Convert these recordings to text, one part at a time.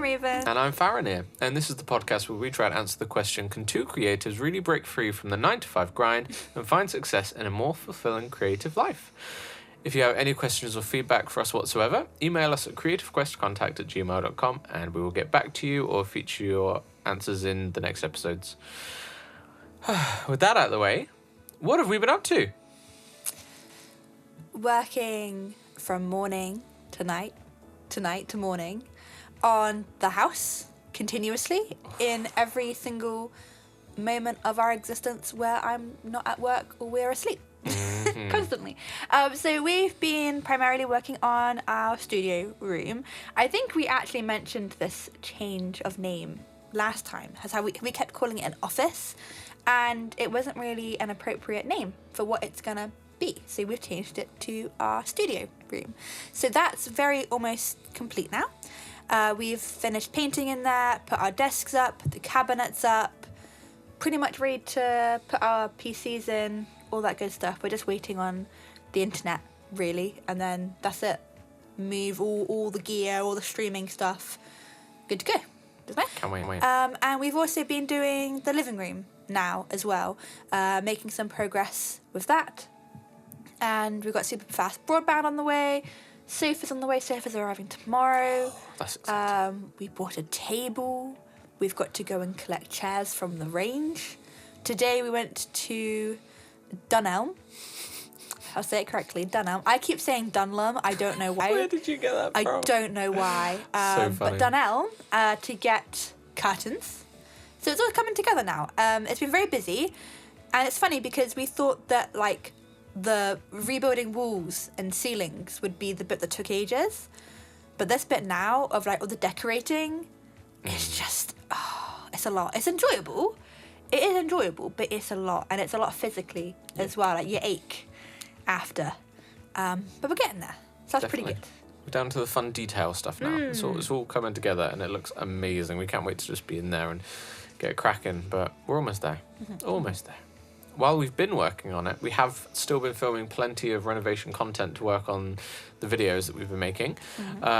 I'm Raven. And I'm Faranir, and this is the podcast where we try to answer the question, can two creatives really break free from the 9-to-5 grind and find success in a more fulfilling creative life? If you have any questions or feedback for us whatsoever, email us at creativequestcontact@gmail.com and we will get back to you or feature your answers in the next episodes. With that out of the way, what have we been up to? Working from morning to night to morning on the house continuously in every single moment of our existence where I'm not at work or we're asleep. Constantly. So we've been primarily working on our studio room. I think we actually mentioned this change of name last time, as how we kept calling it an office, and it wasn't really an appropriate name for what it's gonna be. So we've changed it to our studio room. So that's almost complete now. We've finished painting in there, put our desks up, the cabinets up, pretty much ready to put our PCs in, all that good stuff. We're just waiting on the internet, really, and then that's it. Move all the gear, all the streaming stuff. Good to go. Can't wait. And we've also been doing the living room now as well, making some progress with that. And we've got super fast broadband on the way. Sofas on the way. Sofas are arriving tomorrow. That's exciting. We bought a table. We've got to go and collect chairs from the range. Today we went to Dunelm. I'll say it correctly, Dunelm. I keep saying Dunlum. I don't know why. Where did you get that from? I don't know why. So funny. But Dunelm to get curtains. So it's all coming together now. It's been very busy. And it's funny because we thought that like the rebuilding walls and ceilings would be the bit that took ages. But this bit now of like all the decorating, it's just, it's a lot. It's enjoyable. It is enjoyable, but it's a lot. And it's a lot physically as well. Like you ache after. But we're getting there. So that's Definitely. pretty good. We're down to the fun detail stuff now. It's all coming together and it looks amazing. We can't wait to just be in there and get cracking, but we're almost there. Almost there. While we've been working on it, we have still been filming plenty of renovation content to work on the videos that we've been making.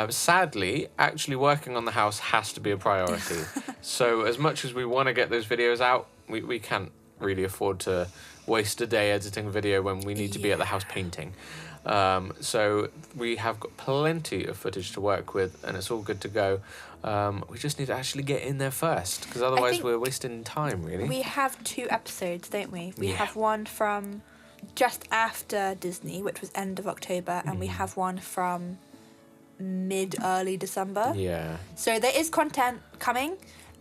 Sadly, actually working on the house has to be a priority. So as much as we want to get those videos out, we can't really afford to waste a day editing a video when we need to be at the house painting. So we have got plenty of footage to work with and it's all good to go. We just need to actually get in there first because otherwise we're wasting time, really. We have 2 episodes, don't we? We Yeah. have one from just after Disney, which was end of October, and we have one from mid-early December. Yeah. So there is content coming,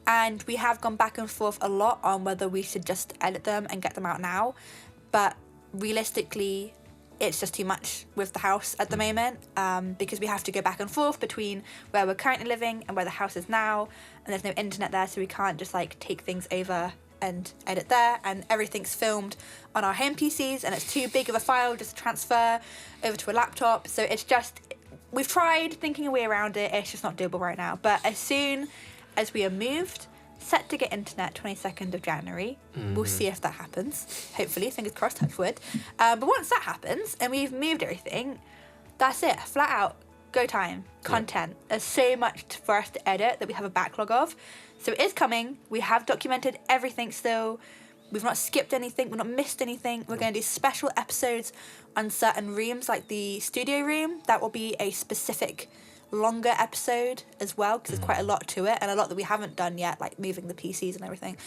and we have gone back and forth a lot on whether we should just edit them and get them out now. But realistically, it's just too much with the house at the moment, because we have to go back and forth between where we're currently living and where the house is now, and there's no internet there, so we can't just like take things over and edit there, and everything's filmed on our home PCs, and it's too big of a file just to transfer over to a laptop. So it's just, we've tried thinking a way around it, it's just not doable right now. But as soon as we are moved, set to get internet 22nd of January. We'll see if that happens. Hopefully, fingers crossed, touch wood. But once that happens and we've moved everything, that's it. Flat out, go time, content. There's so much for us to edit that we have a backlog of. So it is coming. We have documented everything still. We've not skipped anything. We've not missed anything. We're going to do special episodes on certain rooms, like the studio room. That will be a specific longer episode as well, because there's quite a lot to it and a lot that we haven't done yet, like moving the PCs and everything.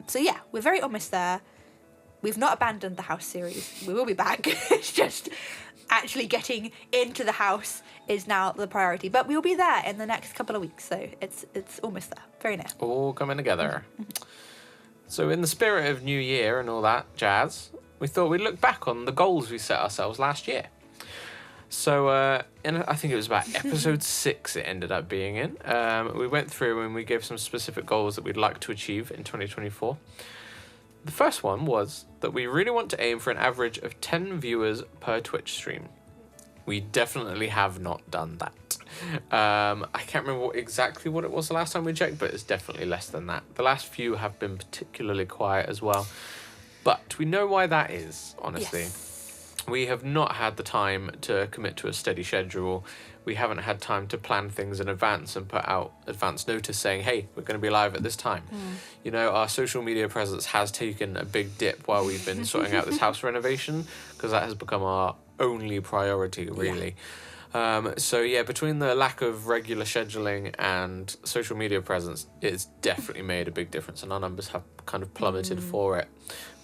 So yeah, we're very almost there. We've not abandoned the house series. We will be back. It's just actually getting into the house is now the priority, but we'll be there in the next couple of weeks, so it's almost there, very near. All coming together. So in the spirit of New Year and all that jazz, we thought we'd look back on the goals we set ourselves last year. So I think it was about episode 6 it ended up being in. We went through and we gave some specific goals that we'd like to achieve in 2024. The first one was that we really want to aim for an average of 10 viewers per Twitch stream. We definitely have not done that. I can't remember exactly what it was the last time we checked, but it's definitely less than that. The last few have been particularly quiet as well. But we know why that is, honestly. Yes. we have not had the time to commit to a steady schedule. We haven't had time to plan things in advance and put out advance notice saying, hey, we're going to be live at this time. You know, our social media presence has taken a big dip while we've been sorting out this house renovation, because that has become our only priority, really. So yeah, between the lack of regular scheduling and social media presence, it's definitely made a big difference, and our numbers have kind of plummeted for it.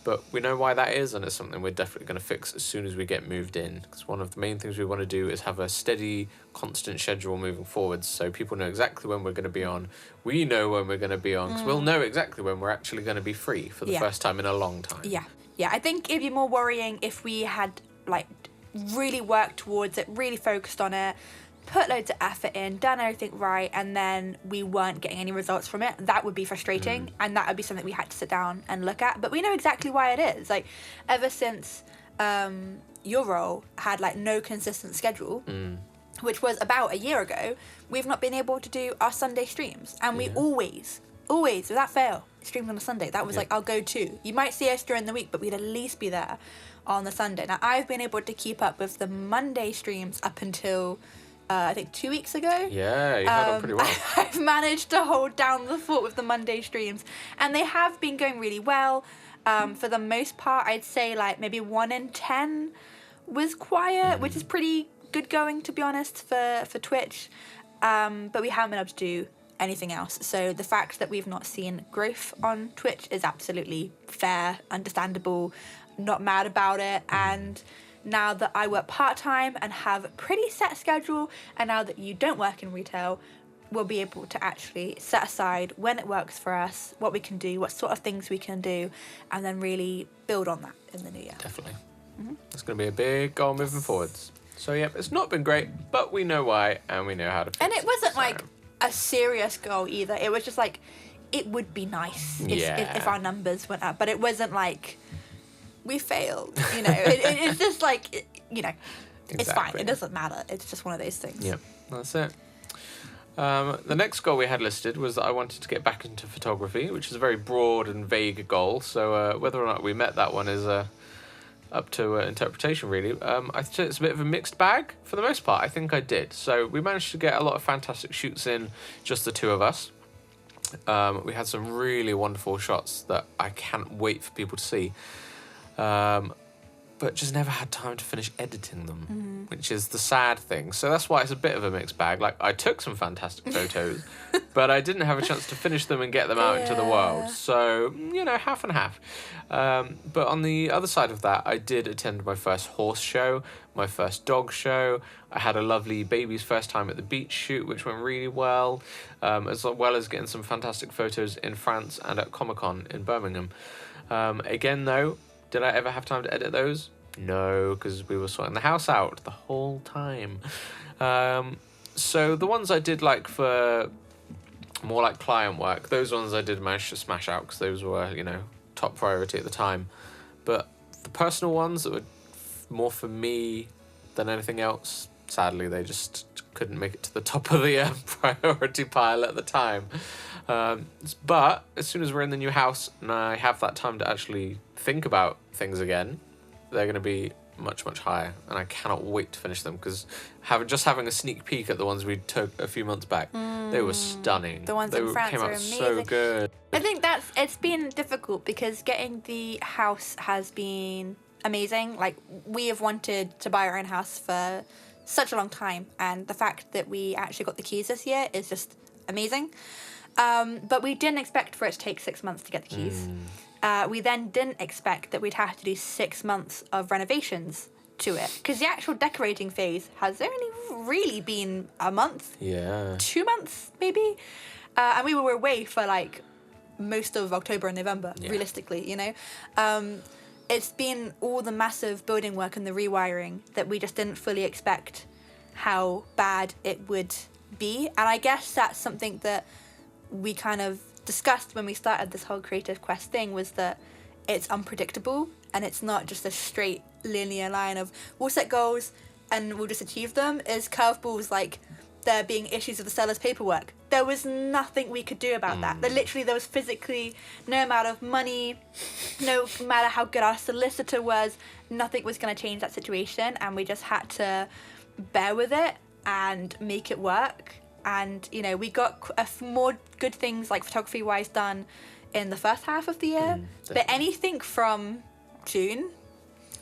But we know why that is, and it's something we're definitely going to fix as soon as we get moved in. Because one of the main things we want to do is have a steady, constant schedule moving forwards, so people know exactly when we're going to be on. We know when we're going to be on, because we'll know exactly when we're actually going to be free for the first time in a long time. Yeah. I think it'd be more worrying if we had like really worked towards it, really focused on it, put loads of effort in, done everything right, and then we weren't getting any results from it. That would be frustrating, and that would be something we had to sit down and look at. But we know exactly why it is. Like, ever since your role had like no consistent schedule, which was about a year ago, we've not been able to do our Sunday streams, and we always, without fail, streamed on a Sunday. That was like our go-to. You might see us during the week, but we'd at least be there on the Sunday. Now, I've been able to keep up with the Monday streams up until I think 2 weeks ago. Yeah, you held on pretty well. I've managed to hold down the fort with the Monday streams, and they have been going really well. For the most part, I'd say like maybe 1 in 10 was quiet, which is pretty good going, to be honest, for Twitch. But we haven't been able to do anything else. So the fact that we've not seen growth on Twitch is absolutely fair, understandable, not mad about it. And now that I work part-time and have a pretty set schedule, and now that you don't work in retail, we'll be able to actually set aside when it works for us, what we can do, what sort of things we can do, and then really build on that in the new year. Definitely. It's going to be a big goal moving forwards. So yeah, it's not been great, but we know why, and we know how to fix it. And it wasn't like a serious goal either. It was just like, it would be nice if our numbers went up, but it wasn't like we failed, you know. It's just like, you know, it's fine. It doesn't matter. It's just one of those things. Yep, that's it. The next goal we had listed was that I wanted to get back into photography, which is a very broad and vague goal. So whether or not we met that one is up to interpretation, really. I think it's a bit of a mixed bag for the most part. I think I did. So we managed to get a lot of fantastic shoots in, just the two of us. We had some really wonderful shots that I can't wait for people to see. But just never had time to finish editing them, which is the sad thing. So that's why it's a bit of a mixed bag. Like, I took some fantastic photos, but I didn't have a chance to finish them and get them out into the world. So, you know, half and half. But on the other side of that, I did attend my first horse show, my first dog show. I had a lovely baby's first time at the beach shoot, which went really well, as well as getting some fantastic photos in France and at Comic-Con in Birmingham. Again, though, did I ever have time to edit those? No, because we were sorting the house out the whole time. So the ones I did like for more like client work, those ones I did manage to smash out because those were, you know, top priority at the time. But the personal ones that were more for me than anything else, sadly, they just couldn't make it to the top of the priority pile at the time. But as soon as we're in the new house and I have that time to actually think about things again, they're going to be much, much higher, and I cannot wait to finish them, because having a sneak peek at the ones we took a few months back, they were stunning. The ones in France came are out amazing. so good. I think it's been difficult because getting the house has been amazing. Like, we have wanted to buy our own house for such a long time, and the fact that we actually got the keys this year is just amazing. But we didn't expect for it to take 6 months to get the keys. We then didn't expect that we'd have to do 6 months of renovations to it, because the actual decorating phase has only really been a month. Yeah. 2 months, maybe. And we were away for like most of October and November, realistically, you know. It's been all the massive building work and the rewiring that we just didn't fully expect how bad it would be. And I guess that's something that we kind of discussed when we started this whole Creative Quest thing, was that it's unpredictable and it's not just a straight linear line of we'll set goals and we'll just achieve them. Is curveballs like there being issues with the seller's paperwork. There was nothing we could do about that. There was physically no amount of money, no matter how good our solicitor was, nothing was going to change that situation, and we just had to bear with it and make it work. And, you know, we got more good things, like photography-wise, done in the first half of the year. But anything from June...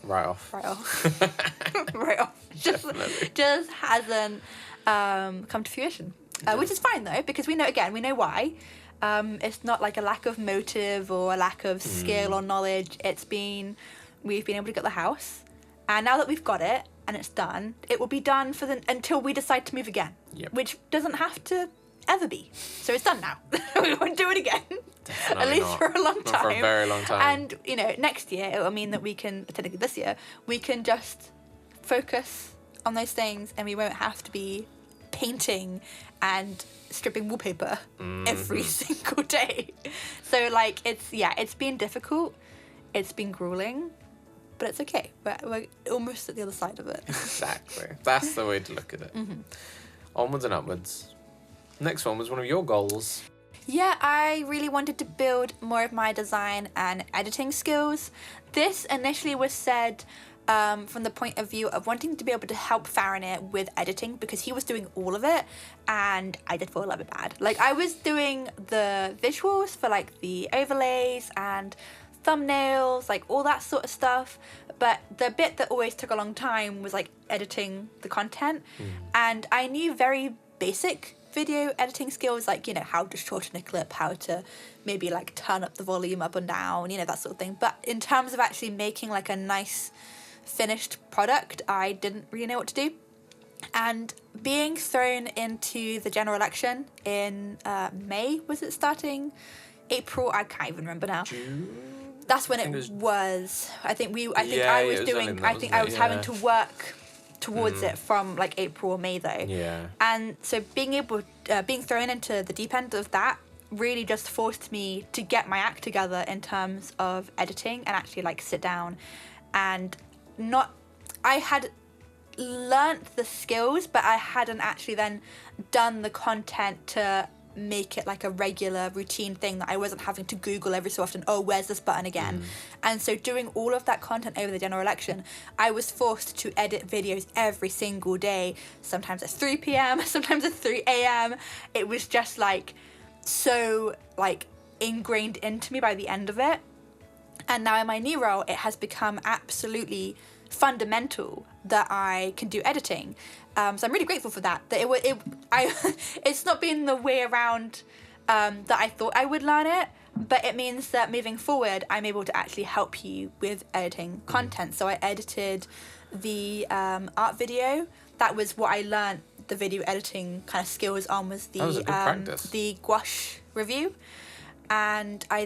Right off. Right off. Just hasn't come to fruition. Which is fine, though, because we know why. It's not like a lack of motive or a lack of skill or knowledge. We've been able to get the house. And now that we've got it and it's done, it will be done until we decide to move again. Yep. Which doesn't have to ever be. So it's done now. We won't do it again. Definitely At least not. for a long time. Not for a very long time. And, you know, next year it will mean that we can, technically this year, we can just focus on those things, and we won't have to be painting and stripping wallpaper every single day. So, like, it's been difficult. It's been grueling. But it's okay. We're almost at the other side of it. Exactly. That's the way to look at it. Onwards and upwards. Next one was one of your goals. Yeah, I really wanted to build more of my design and editing skills. This initially was said from the point of view of wanting to be able to help Faranir with editing, because he was doing all of it and I did feel a little bit bad. Like, I was doing the visuals for, like, the overlays and thumbnails, like all that sort of stuff, but the bit that always took a long time was like editing the content. And I knew very basic video editing skills, like, you know, how to shorten a clip, how to maybe like turn up the volume up and down, you know, that sort of thing. But in terms of actually making like a nice finished product, I didn't really know what to do. And being thrown into the general election in May, was it starting? April? I can't even remember now. June? That's when it was. I think I was having to work towards it from like April or May though. Yeah. And so being thrown into the deep end of that really just forced me to get my act together in terms of editing and actually like sit down and I had learnt the skills, but I hadn't actually then done the content to make it like a regular routine thing that I wasn't having to Google every so often, oh, where's this button again? And so doing all of that content over the general election, I was forced to edit videos every single day, sometimes at 3 p.m, sometimes at 3 a.m. It was just like so like ingrained into me by the end of it. And now in my new role, it has become absolutely fundamental that I can do editing. So I'm really grateful for that. It's not been the way around that I thought I would learn it, but it means that moving forward, I'm able to actually help you with editing content. So I edited the art video. That was what I learned the video editing kind of skills on, was the gouache review. And I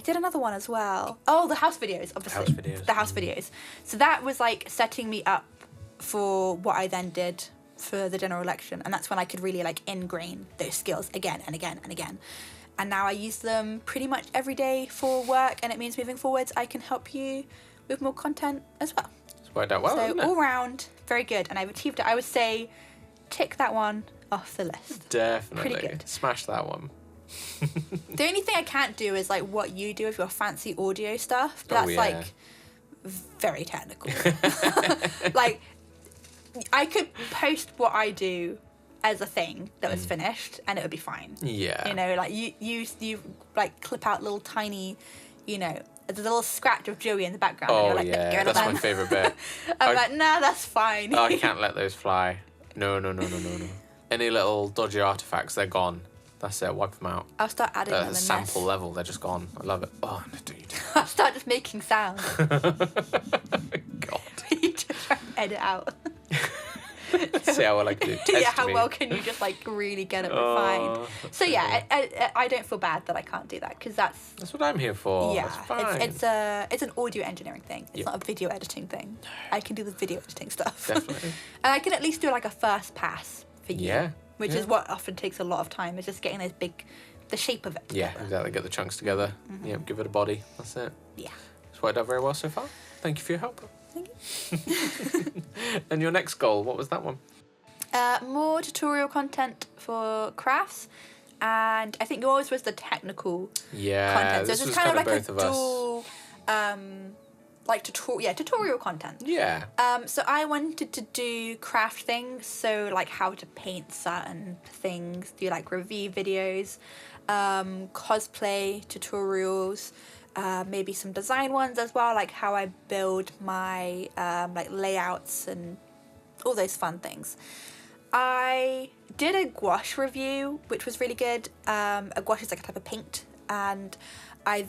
did another one as well. Oh, the house videos, obviously. The house videos. So that was like setting me up for what I then did for the general election. And that's when I could really like ingrain those skills again and again and again. And now I use them pretty much every day for work. And it means moving forwards, I can help you with more content as well. It's worked out well, so all round, very good. And I've achieved it. I would say tick that one off the list. Definitely. Pretty good. Smash that one. The only thing I can't do is like what you do with your fancy audio stuff. That's like very technical. Like, I could post what I do as a thing that was finished and it would be fine. Yeah. You know, like you like clip out little tiny, you know, there's a little scratch of Joey in the background. Oh, and you're like, yeah, that's my favourite bit. I'm like, nah, that's fine. I can't let those fly. No. Any little dodgy artefacts, they're gone. That's it, wipe them out. I'll start adding them in this. Sample level, they're just gone. I love it. Oh, no, do you do? I'll start just making sounds. God. You just try and edit out. See how well I can do. Yeah, how well can you just like really get it refined? So yeah, I don't feel bad that I can't do that, because that's what I'm here for. Yeah, that's fine. it's an audio engineering thing. It's not a video editing thing. I can do the video editing stuff. Definitely. And I can at least do like a first pass for you. Yeah. Which is what often takes a lot of time, is just getting the shape of it together. Yeah, exactly. Get the chunks together. Yeah, give it a body. That's it. Yeah. It's worked out very well so far. Thank you for your help. Thank you. And your next goal, what was that one? More tutorial content for crafts, and I think yours was the technical content. So this it's was kind of like both a of us. dual, tutorial content. Yeah. So I wanted to do craft things, so like how to paint certain things, do like review videos, cosplay tutorials, maybe some design ones as well, like how I build my like layouts and all those fun things. I did a gouache review, which was really good. A gouache is like a type of paint, and I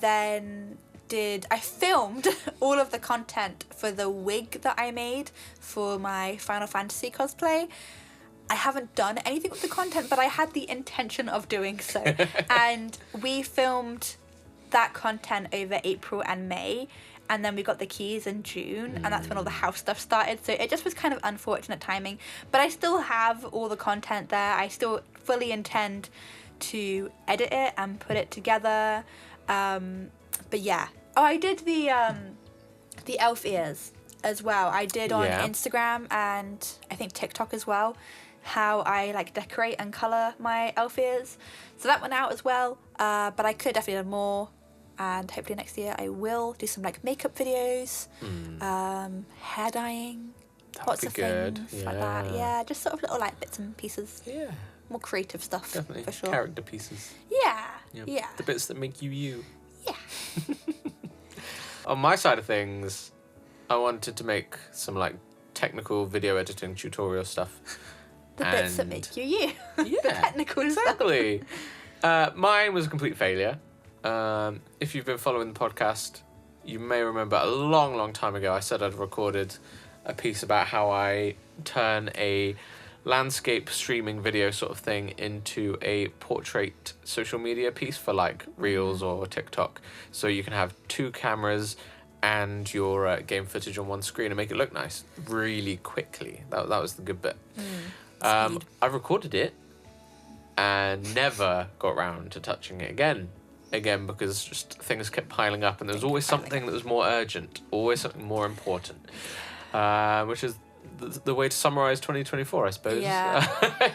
filmed all of the content for the wig that I made for my Final Fantasy cosplay. I haven't done anything with the content, but I had the intention of doing so. And we filmed that content over April and May, and then we got the keys in June, and that's when all the house stuff started. So it just was kind of unfortunate timing, but I still have all the content there. I still fully intend to edit it and put it together. But yeah. Oh, I did the elf ears as well. I did on Instagram and I think TikTok as well, how I like decorate and colour my elf ears. So that went out as well. But I could definitely do more. And hopefully next year I will do some like makeup videos, hair dyeing, lots of things like that. Yeah, just sort of little like bits and pieces. Yeah. More creative stuff, Definitely. for sure. Character pieces. Yeah. The bits that make you you. Yeah. On my side of things, I wanted to make some like technical video editing tutorial stuff. The bits that make you you. Yeah. The technical exactly. Mine was a complete failure. If you've been following the podcast, you may remember a long, long time ago I said I'd recorded a piece about how I turn a landscape streaming video sort of thing into a portrait social media piece for like Reels or TikTok. So you can have two cameras and your game footage on one screen and make it look nice really quickly. That was the good bit. I recorded it and never got round to touching it again because just things kept piling up and there was always something that was more urgent, always something more important, which is the way to summarize 2024, I suppose. Yeah.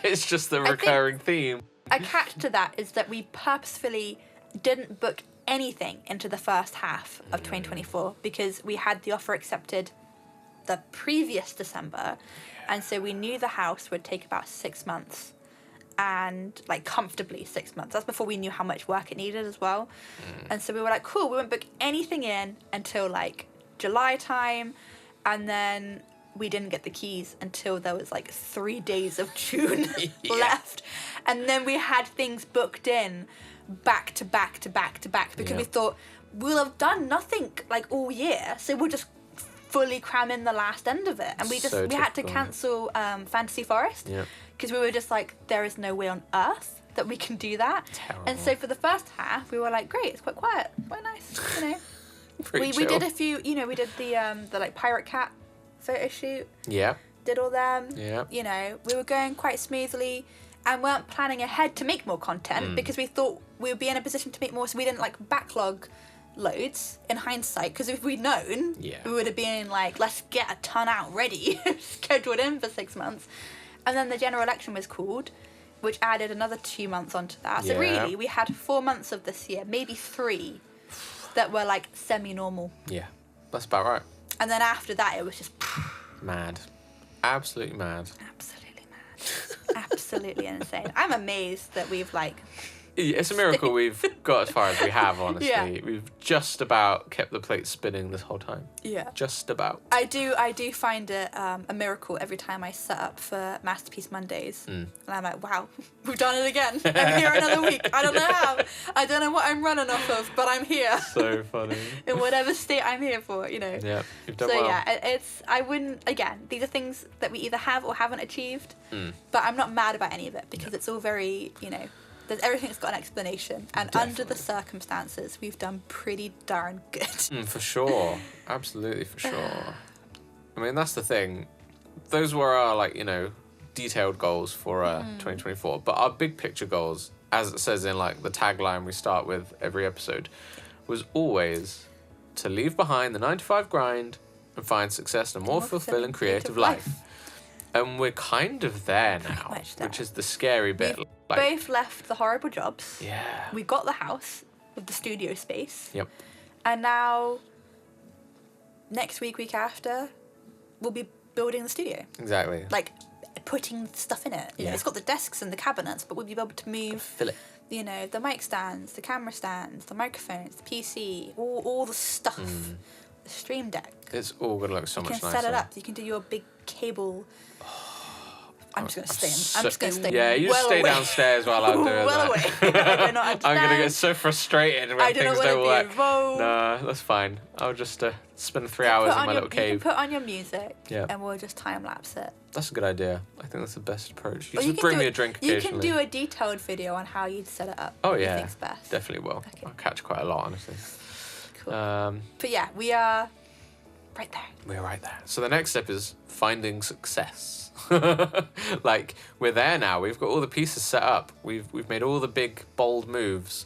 It's just the recurring theme. A catch to that is that we purposefully didn't book anything into the first half of 2024 because we had the offer accepted the previous December, and so we knew the house would take about 6 months, and like comfortably 6 months. That's before we knew how much work it needed as well. And so we were like, cool, we won't book anything in until like July time, and then we didn't get the keys until there was like 3 days of June left, and then we had things booked in back to back to back to back because we thought we'll have done nothing like all year, so we'll just fully cram in the last end of it. And we had to cancel Fantasy Forest because we were just like, there is no way on earth that we can do that. Terrible. And so for the first half we were like, great, it's quite quiet, quite nice, you know. we did a few, you know, we did the like pirate cat photo shoot, did all them, you know, we were going quite smoothly and weren't planning ahead to make more content because we thought we would be in a position to make more, so we didn't like backlog loads in hindsight, because if we'd known, we would have been like, let's get a ton out ready, scheduled in for 6 months. And then the general election was called, which added another 2 months onto that. So really we had 4 months of this year, maybe 3, that were like semi-normal. Yeah, that's about right. And then after that it was just mad. Absolutely mad. Absolutely mad. Absolutely insane. I'm amazed that we've like... It's a miracle we've got as far as we have, honestly. We've just about kept the plate spinning this whole time. Yeah. Just about. I do find it a miracle every time I set up for Masterpiece Mondays. And I'm like, wow, we've done it again. I'm here another week. I don't know how. I don't know what I'm running off of, but I'm here. So funny. In whatever state I'm here for, you know. Yeah, you've done well. So yeah, I wouldn't, again, these are things that we either have or haven't achieved. But I'm not mad about any of it because it's all very, you know, everything's got an explanation, and under the circumstances, we've done pretty darn good. For sure. Absolutely, for sure. I mean, that's the thing. Those were our, like, you know, detailed goals for 2024. But our big picture goals, as it says in, like, the tagline we start with every episode, was always to leave behind the 9-to-5 grind and find success in a more fulfilling creative life. And we're kind of there now, much there. which is the scary bit. We've Like, both left the horrible jobs. yeah. We got the house with the studio space. Yep. And now, next week after, we'll be building the studio. Exactly. Like, putting stuff in it. You know, Yeah. it's got the desks and the cabinets, but we'll be able to move, Fill it. you know, the mic stands, the camera stands, the microphones, the PC, all the stuff. The stream deck. It's all going to look so You much can nicer. set it up. You can do your big cable. I'm just going to stay. I'm just going to stay. Yeah, you well just stay away. downstairs while I'm doing well that. away. We're not I'm going to get upstairs. so frustrated when I do things not don't want work. to be involved. Nah, that's fine. I'll just spend 3 hours in my little You cave. can put on your music, Yeah. and we'll just time lapse it. That's a good idea. I think that's the best approach. You Or just can bring do me it- a drink You occasionally. can do a detailed video on how you'd set it up. Oh, what yeah. You think's best. Definitely will. Okay. I'll catch quite a lot, honestly. Cool. But yeah, we are right there. We're right there. So the next step is finding success. Like, we're there now. We've got all the pieces set up. We've made all the big, bold moves.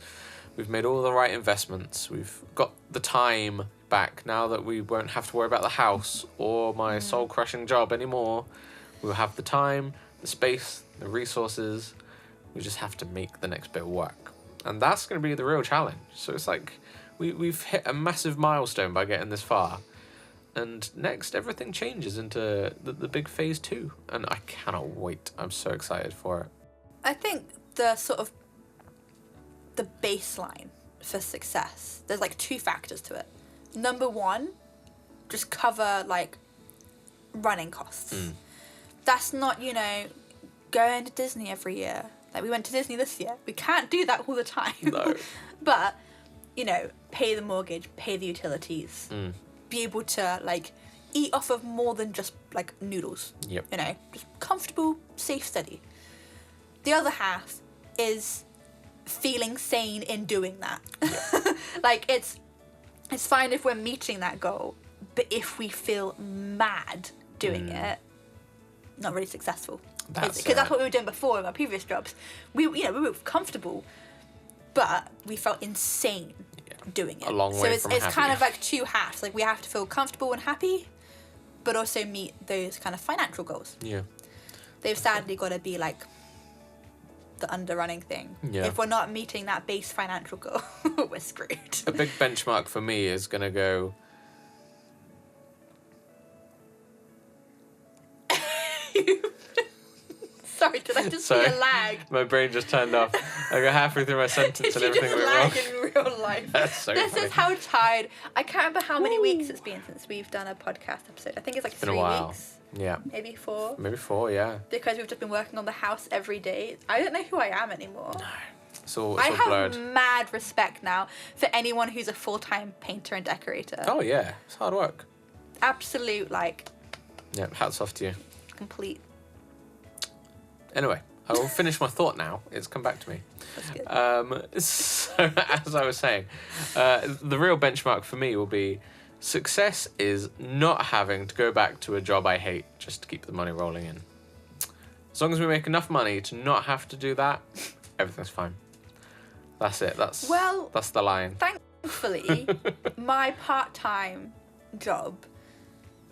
We've made all the right investments. We've got the time back now that we won't have to worry about the house or my soul-crushing job anymore. We'll have the time, the space, the resources. We just have to make the next bit work. And that's going to be the real challenge. So it's like we've hit a massive milestone by getting this far. And next, everything changes into the big phase 2. And I cannot wait. I'm so excited for it. I think the sort of the baseline for success, there's like 2 factors to it. Number 1, just cover like running costs. That's not, you know, going to Disney every year. Like, we went to Disney this year. We can't do that all the time. No. But, you know, pay the mortgage, pay the utilities, be able to like eat off of more than just like noodles. Yep. You know, just comfortable, safe, steady. The other half is feeling sane in doing that. Like, it's fine if we're meeting that goal, but if we feel mad doing it, not really successful. That's Because that's it. what we were doing before with our previous jobs. We were comfortable, but we felt insane doing it. A long so way it's from it's happy. kind of like 2 halves. Like, we have to feel comfortable and happy, but also meet those kind of financial goals. Yeah. They've sadly got to be like the underrunning thing. Yeah. If we're not meeting that base financial goal, we're screwed. A big benchmark for me is going to go... Sorry, did I just see Sorry. a lag? My brain just turned off. I got halfway through my sentence and You everything just went wrong. lag in real life. That's so This funny. is how tired. I can't remember how many weeks it's been since we've done a podcast episode. I think it's like Been a 3 while. weeks, Yeah. maybe 4. Maybe 4, yeah. Because we've just been working on the house every day. I don't know who I am anymore. It's all I have blurred. mad respect now for anyone who's a full-time painter and decorator. Oh, yeah. It's hard work. Absolute, like, Yeah, hats off to you. complete. Anyway, I will finish my thought now. It's come back to me. That's good. So, as I was saying, the real benchmark for me will be success is not having to go back to a job I hate just to keep the money rolling in. As long as we make enough money to not have to do that, everything's fine. That's it. That's the line. Thankfully, my part-time job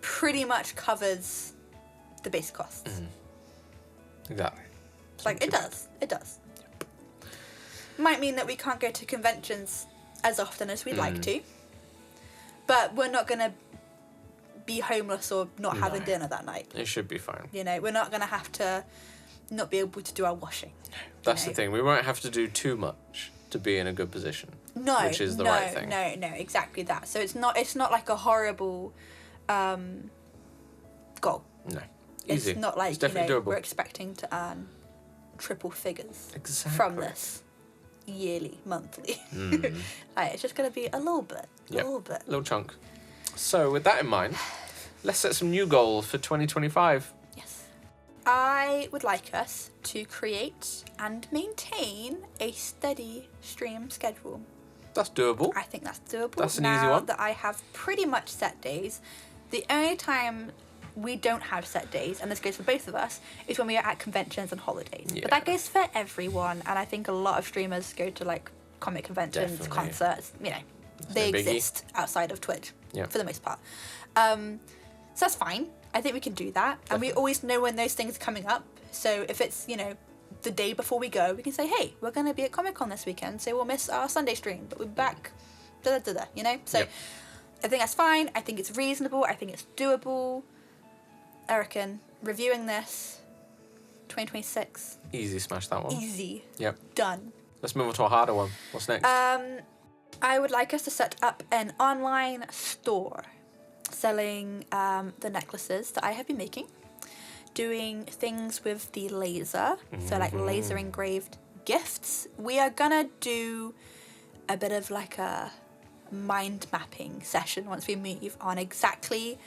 pretty much covers the base costs. Exactly. Like, it does. It does. Might mean that we can't go to conventions as often as we'd like to, but we're not going to be homeless or not having dinner that night. It should be fine. You know, we're not going to have to not be able to do our washing. That's know. the thing. We won't have to do too much to be in a good position. No, Which is the right thing. No, exactly that. So it's not like a horrible goal. No. Easy. It's not like, it's definitely doable. we're expecting to earn triple figures Exactly. from this yearly, monthly. Like, it's just going to be a little bit. Yep. A little bit. Little chunk. So, with that in mind, let's set some new goals for 2025. Yes. I would like us to create and maintain a steady stream schedule. That's doable. I think that's doable. That's an now easy one. That I have pretty much set days. The only time we don't have set days, and this goes for both of us, is when we are at conventions and holidays. Yeah. But that goes for everyone, and I think a lot of streamers go to like comic conventions, Definitely. concerts, you know, It's they no biggie. exist outside of Twitch Yeah. for the most part. So that's fine. I think we can do that. Definitely. And we always know when those things are coming up. So if it's, you know, the day before we go, we can say, hey, we're going to be at Comic-Con this weekend, so we'll miss our Sunday stream, but we're back, you know? So I think that's fine. I think it's reasonable. I think it's doable. I reckon reviewing this, 2026. Easy, smash that one. Easy. Yep. Done. Let's move on to a harder one. What's next? I would like us to set up an online store selling the necklaces that I have been making, doing things with the laser, so like laser engraved gifts. We are gonna do a bit of like a mind mapping session once we move on exactly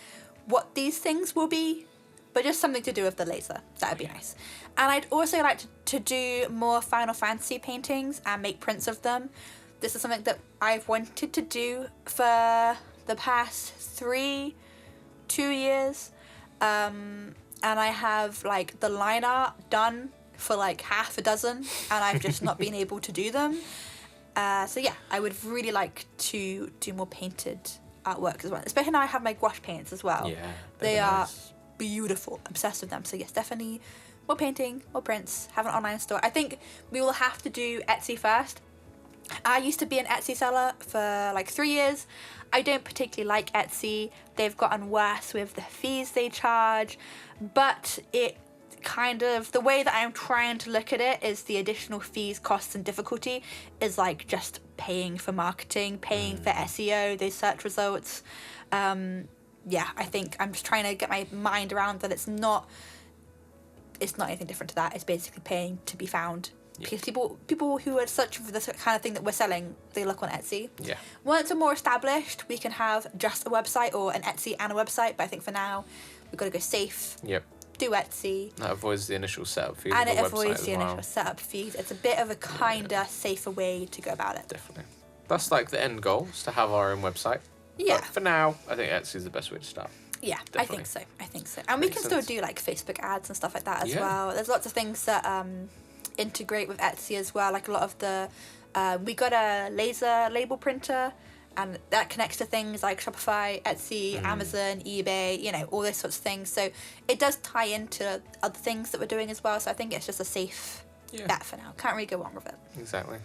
what these things will be, but just something to do with the laser. That would be nice. And I'd also like to do more Final Fantasy paintings and make prints of them. This is something that I've wanted to do for the past 2 years. And I have like the line art done for like half a dozen, and I've just not been able to do them. So yeah, I would really like to do more painted artwork as well. Especially now I have my gouache paints as well. Yeah, they are nice. Beautiful. Obsessed with them. So yes, definitely more painting, more prints, have an online store. I think we will have to do Etsy first. I used to be an Etsy seller for like 3 years. I don't particularly like Etsy. They've gotten worse with the fees they charge, but it kind of, the way that I'm trying to look at it is the additional fees, costs and difficulty is like just paying for marketing, paying for SEO, those search results. Yeah, I think I'm just trying to get my mind around that it's not anything different to that. It's basically paying to be found. Yeah. Because people who are searching for the kind of thing that we're selling, they look on Etsy. Yeah. Once we're more established, we can have just a website or an Etsy and a website. But I think for now, we've got to go safe. Yep. Do Etsy. That avoids the initial setup fees. And of it the avoids website the as well. initial setup fees. It's a bit of a kinder, safer way to go about it. Definitely. That's like the end goal, is to have our own website. Yeah. But for now, I think Etsy is the best way to start. Yeah, Definitely. I think so. And Makes we can sense. still do like Facebook ads and stuff like that as Yeah. well. There's lots of things that integrate with Etsy as well. Like a lot of the, we got a laser label printer, and that connects to things like Shopify, Etsy, Amazon, eBay, you know, all those sorts of things. So it does tie into other things that we're doing as well. So I think it's just a safe bet for now. Can't really go wrong with it. Exactly.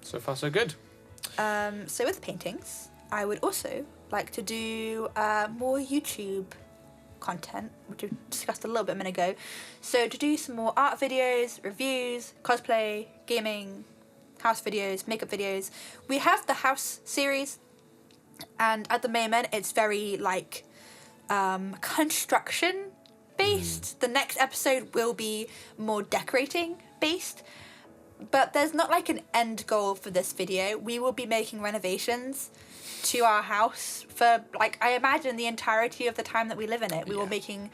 So far, so good. So with paintings, I would also like to do more YouTube content, which we discussed a little bit a minute ago. So to do some more art videos, reviews, cosplay, gaming, house videos, makeup videos. We have the house series, and at the moment it's very like construction based. The next episode will be more decorating based. But there's not like an end goal for this video. We will be making renovations to our house for like, I imagine, the entirety of the time that we live in it. We will be making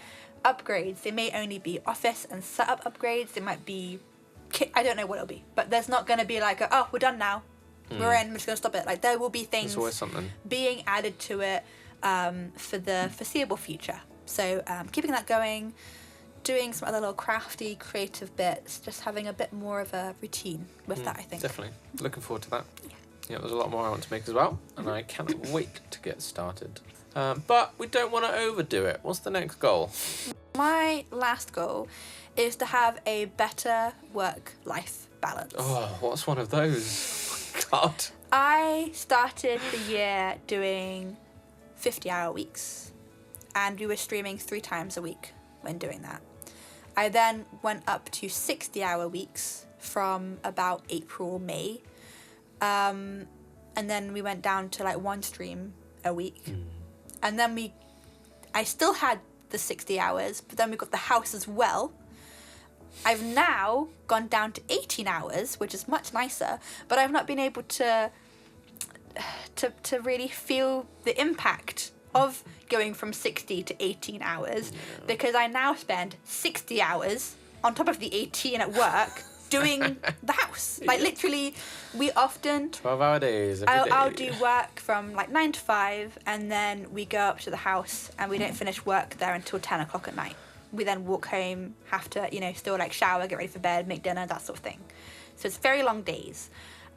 upgrades. They may only be office and setup upgrades. They might be, I don't know what it'll be. But there's not going to be like, oh, we're done now. We're in, we're just going to stop it. Like there will be things There's always something being added to it for the foreseeable future. So keeping that going, doing some other little crafty, creative bits, just having a bit more of a routine with that, I think. Definitely. Looking forward to that. Yeah, there's a lot more I want to make as well, and I cannot wait to get started. But we don't want to overdo it. What's the next goal? My last goal is to have a better work-life balance. Oh, what's one of those? God. I started the year doing 50-hour weeks, and we were streaming 3 times a week when doing that. I then went up to 60-hour weeks from about April, May. And then we went down to like 1 stream a week. And then I still had the 60 hours, but then we got the house as well. I've now gone down to 18 hours, which is much nicer, but I've not been able to really feel the impact of going from 60 to 18 hours because I now spend 60 hours on top of the 18 at work doing the house. Like literally, we often 12-hour days every day. I'll do work from like 9 to 5, and then we go up to the house and we don't finish work there until 10 o'clock at night. We then walk home, have to, still like shower, get ready for bed, make dinner, that sort of thing. So it's very long days.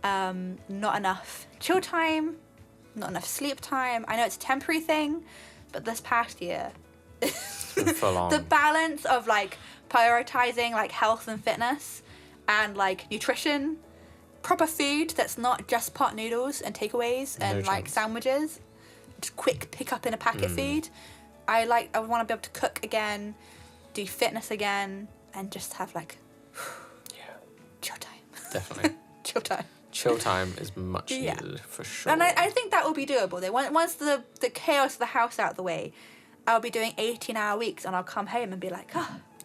Not enough chill time, not enough sleep time. I know it's a temporary thing, but this past year, It's been full on. The balance of like prioritizing like health and fitness and like nutrition, proper food that's not just pot noodles and takeaways and like chance. sandwiches, just quick pick up in a packet food. I want to be able to cook again, do fitness again, and just have like chill time. Definitely. Chill time. Chill time is much needed for sure. And I think that will be doable. Once the chaos of the house out of the way, I'll be doing 18-hour weeks and I'll come home and be like,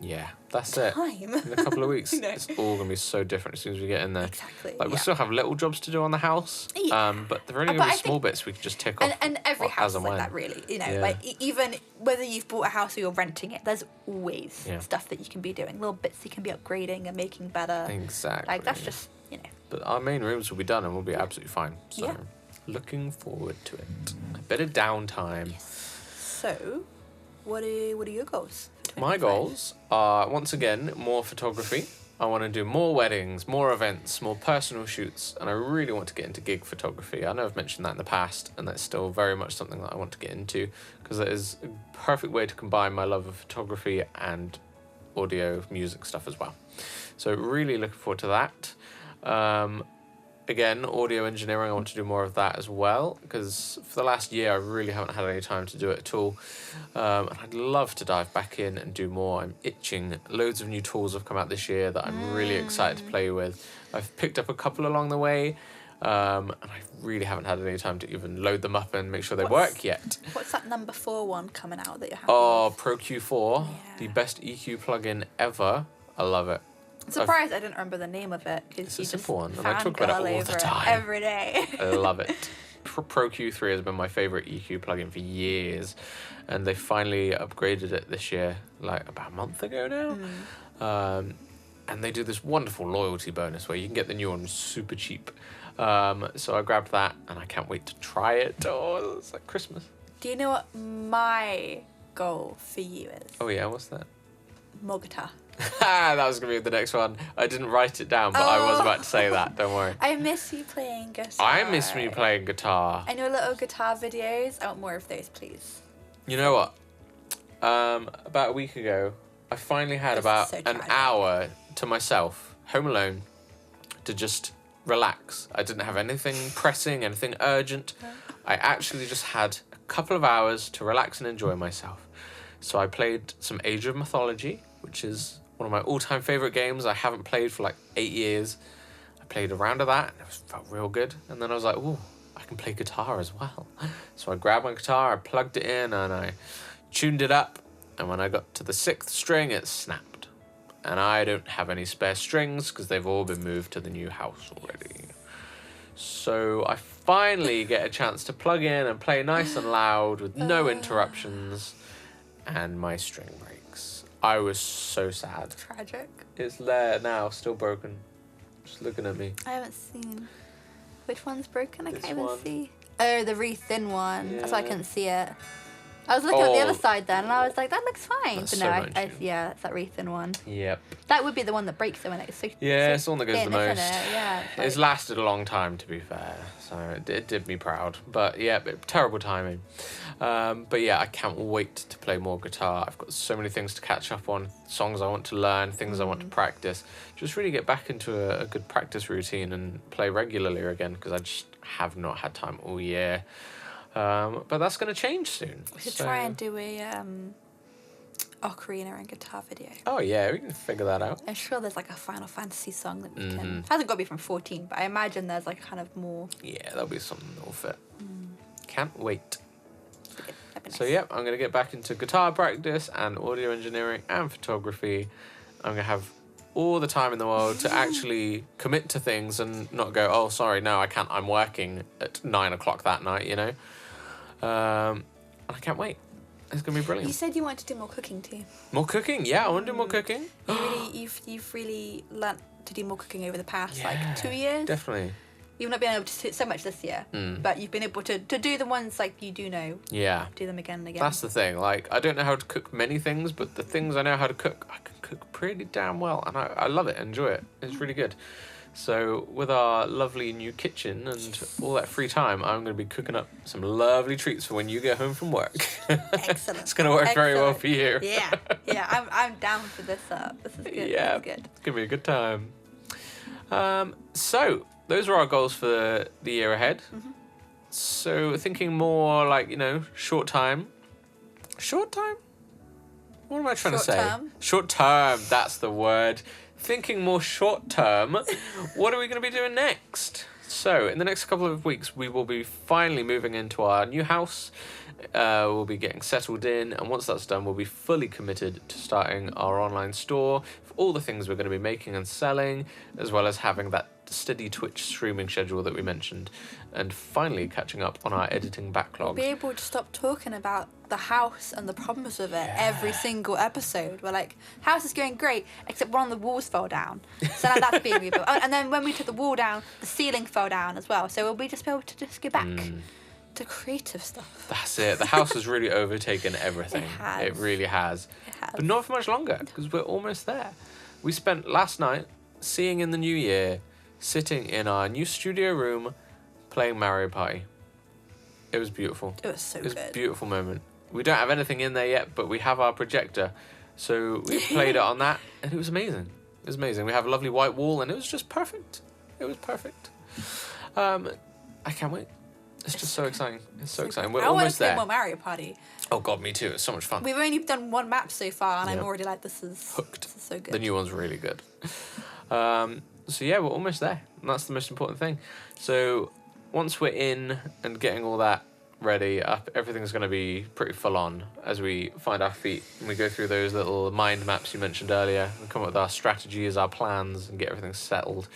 yeah, that's it. time. In a couple of weeks, You know. it's all going to be so different as soon as we get in there. Exactly. Like, we still have little jobs to do on the house, but they're only going to be small bits we can just tick off. And every house as and like when. that, really. You know, Yeah. like even whether you've bought a house or you're renting it, there's always Yeah. stuff that you can be doing, little bits you can be upgrading and making better. Exactly. Like that's just, you know. But our main rooms will be done and we'll be absolutely fine. So, Yeah. looking forward to it. A bit of downtime. So, what are your goals? For My 2025? goals are, once again, more photography. I want to do more weddings, more events, more personal shoots, and I really want to get into gig photography. I know I've mentioned that in the past, and that's still very much something that I want to get into, because it is a perfect way to combine my love of photography and audio, music stuff as well. So really looking forward to that. Again, audio engineering, I want to do more of that as well, because for the last year I really haven't had any time to do it at all. And I'd love to dive back in and do more. I'm itching. Loads of new tools have come out this year that I'm really excited to play with. I've picked up a couple along the way, and I really haven't had any time to even load them up and make sure they work yet. What's that number 4 one coming out that you're happy Oh, with? Pro Q4, Yeah. the best EQ plugin ever. I love it. I'm surprised I didn't remember the name of it because It's you a just simple one, and I talk about it fangirl all the over time. every day. I love it. Pro Q3 has been my favourite EQ plugin for years, and they finally upgraded it this year, like about a month ago now. And they do this wonderful loyalty bonus where you can get the new one super cheap. So I grabbed that, and I can't wait to try it. Oh, it's like Christmas. Do you know what my goal for you is? Oh yeah, what's that? More guitar. That was going to be the next one. I didn't write it down, but I was about to say that. Don't worry. I miss you playing guitar. I miss me playing guitar. And your little guitar videos. I want more of those, please. You know what? About a week ago, I finally had This is about so an tragic. hour to myself, home alone, to just relax. I didn't have anything pressing, anything urgent. I actually just had a couple of hours to relax and enjoy myself. So I played some Age of Mythology, which is one of my all-time favourite games. I haven't played for like 8 years. I played a round of that, and it felt real good. And then I was like, ooh, I can play guitar as well. So I grabbed my guitar, I plugged it in, and I tuned it up. And when I got to the 6th string, it snapped. And I don't have any spare strings because they've all been moved to the new house already. So I finally get a chance to plug in and play nice and loud with no interruptions, and my string breaks. I was so sad. Tragic. It's there now, still broken. Just looking at me. I haven't seen. Which one's broken? I This can't even one. see. Oh, the really thin one. That's why I Yeah. couldn't see it. I was looking at the Oh. other side then, and I was like, that looks fine. That's But so no, much, yeah, it's that really thin one. Yep. That would be the one that breaks though, when it's so Yeah, so it's the one that goes thin, the isn't most. it? Yeah. It's like- lasted a long time, to be fair, so it did me proud. But yeah, terrible timing. But yeah, I can't wait to play more guitar. I've got so many things to catch up on, songs I want to learn, things I want to practice. Just really get back into a good practice routine and play regularly again, because I just have not had time all year. But that's going to change soon. We should so- try and do a ocarina and guitar video. Oh yeah, we can figure that out. I'm sure there's like a Final Fantasy song that we Mm-hmm. can. Hasn't got to be from 14, but I imagine there's like kind of more. Yeah, that'll be something that'll fit. Can't wait. That'd be nice. So yeah, I'm going to get back into guitar practice and audio engineering and photography. I'm going to have all the time in the world to actually commit to things and not go, oh, sorry, no, I can't. I'm working at 9 o'clock that night, you know. And I can't wait. It's going to be You brilliant. said you wanted to do more cooking too. More cooking. Yeah, I want to do more cooking. You've really learnt to do more cooking over the past Yeah, like 2 years. Definitely. You've not been able to do so much this year, but you've been able to do the ones like you do know. Yeah. Do them again and again. That's the thing. Like, I don't know how to cook many things, but the things I know how to cook, I can cook pretty damn well. And I love it, enjoy it. It's really good. So with our lovely new kitchen and all that free time, I'm going to be cooking up some lovely treats for when you get home from work. Excellent. It's going to work very well for you. Yeah. I'm down for this. This is good. Yeah, This is good. It's going to be a good time. So those are our goals for the year ahead. Mm-hmm. So thinking more like, short time. Short time? What am I trying to say? Term? Short term, that's the word. Thinking more short term, what are we going to be doing next? So, in the next couple of weeks, we will be finally moving into our new house. We'll be getting settled in, and once that's done, we'll be fully committed to starting our online store for all the things we're going to be making and selling, as well as having that steady Twitch streaming schedule that we mentioned, and finally catching up on our editing backlog. We'll be able to stop talking about the house and the problems with it every single episode. We're like, house is going great, except one of the walls fell down. So now that's being rebuilt. And then when we took the wall down, the ceiling fell down as well. So we'll be able to just go back to creative stuff. That's it. The house has really overtaken everything. It has. It really has. It has. But not for much longer, because we're almost there. We spent last night, seeing in the new year, sitting in our new studio room, playing Mario Party. It was beautiful. It was so It was good. a beautiful moment. We don't have anything in there yet, but we have our projector. So we played it on that, and it was amazing. It was amazing. We have a lovely white wall, and it was just perfect. It was perfect. I can't wait. It's just so exciting. It's so exciting. We're I want almost to play there. more Mario Party. Oh god, me too. It's so much fun. We've only done one map so far, and I'm Yeah. already like, this is Hooked. This is so good. The new one's really good. So yeah, we're almost there. And that's the most important thing. So once we're in and getting all that ready up, everything's going to be pretty full on as we find our feet and we go through those little mind maps you mentioned earlier and come up with our strategies, our plans, and get everything settled.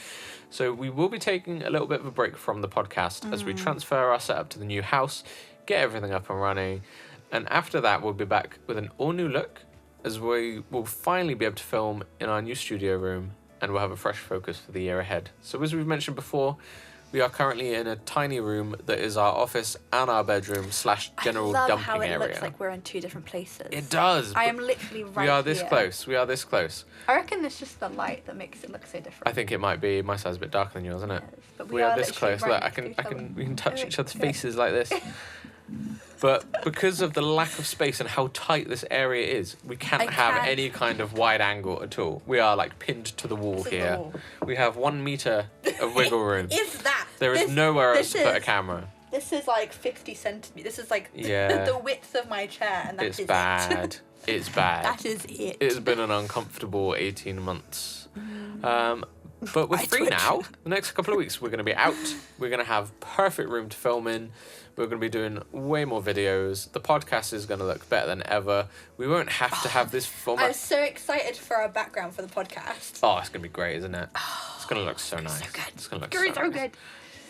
So we will be taking a little bit of a break from the podcast as we transfer our setup to the new house, get everything up and running, and after that we'll be back with an all new look as we will finally be able to film in our new studio room, and we'll have a fresh focus for the year ahead. So as we've mentioned before, we are currently in a tiny room that is our office and our bedroom / general I love dumping how it area. looks like we're in two different places. It does. I but am literally right we are this here. close. We are this close. I reckon it's just the light that makes it look so different. I think it might be. My side's a bit darker than yours, isn't it? Yes, but We are this literally close. right Look, next to each other. we can touch each other's Okay. faces like this. But because of the lack of space and how tight this area is, we can't have can't- any kind of wide angle at all. We are like pinned to the wall To the here. wall. We have 1 meter of wiggle room. Is that? There is this- nowhere else this to put a is- camera. This is like 50 centimeters. This is like Yeah. the width of my chair, and It's it. bad. It's bad. That is it. It's been an uncomfortable 18 months. But we're I free twitch. now. The next couple of weeks, we're going to be out. We're going to have perfect room to film in. We're going to be doing way more videos. The podcast is going to look better than ever. We won't have to have this I'm format. so excited for our background for the podcast. Oh, it's going to be great, isn't it? It's going to look so nice. So good. It's going to look It's so so nice. good.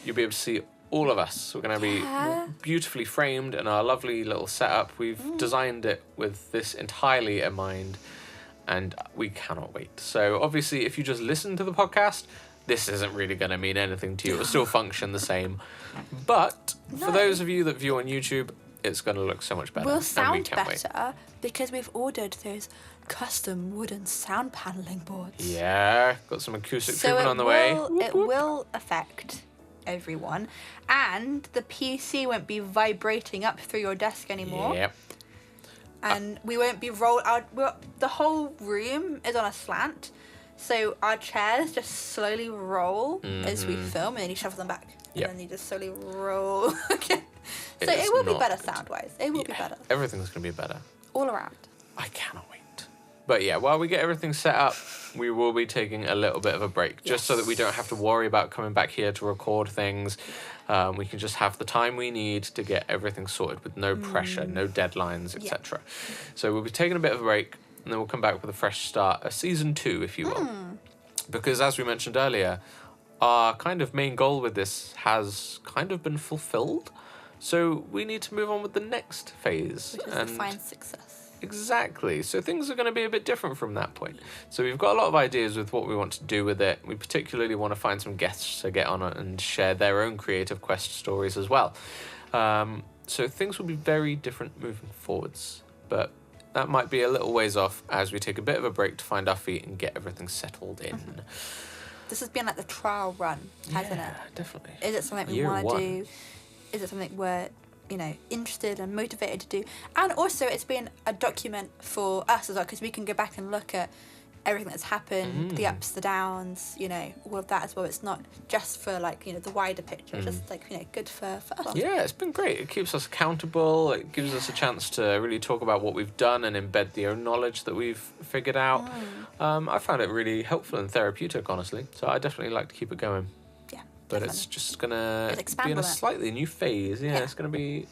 You'll be able to see all of us. We're going to be Yeah. beautifully framed in our lovely little setup. We've designed it with this entirely in mind, and we cannot wait. So obviously, if you just listen to the podcast, this isn't really going to mean anything to you. It'll still function the same. But for No. those of you that view on YouTube, it's going to look so much better. We'll and we sound can't wait. better because we've ordered those custom wooden sound paneling boards. Yeah, got some acoustic So treatment on the way. it will affect everyone, and the PC won't be vibrating up through your desk anymore. Yep. And we won't be rolled out. The whole room is on a slant, so our chairs just slowly roll as we film, and then you shuffle them back, Yep. and then you just slowly roll again. So It's it will be not better good. sound-wise. It will be better Everything's going to be better. all around. I cannot wait. But yeah, while we get everything set up, we will be taking a little bit of a break, just so that we don't have to worry about coming back here to record things. We can just have the time we need to get everything sorted with no pressure, no deadlines, etc. So we'll be taking a bit of a break, and then we'll come back with a fresh start, a season 2, if you will. Because as we mentioned earlier, our kind of main goal with this has kind of been fulfilled. So we need to move on with the next phase. Which is to find success. Exactly. So things are going to be a bit different from that point. So we've got a lot of ideas with what we want to do with it. We particularly want to find some guests to get on it and share their own creative quest stories as well. So things will be very different moving forwards. But that might be a little ways off as we take a bit of a break to find our feet and get everything settled in. this has been like the trial run, hasn't Yeah, it? definitely. Is it something we Year want to one. do? Is it something we're, interested and motivated to do? And also, it's been a document for us as well, because we can go back and look at everything that's happened, the ups, the downs, all of that as well. It's not just for like, the wider picture, it's just like, good for us. Yeah, it's been great. It keeps us accountable. It gives us a chance to really talk about what we've done and embed the own knowledge that we've figured out. I found it really helpful and therapeutic, honestly. So I definitely like to keep it going. Yeah, But definitely. it's just gonna Let's expand be in a on it. slightly new phase. Yeah, Yeah. it's gonna be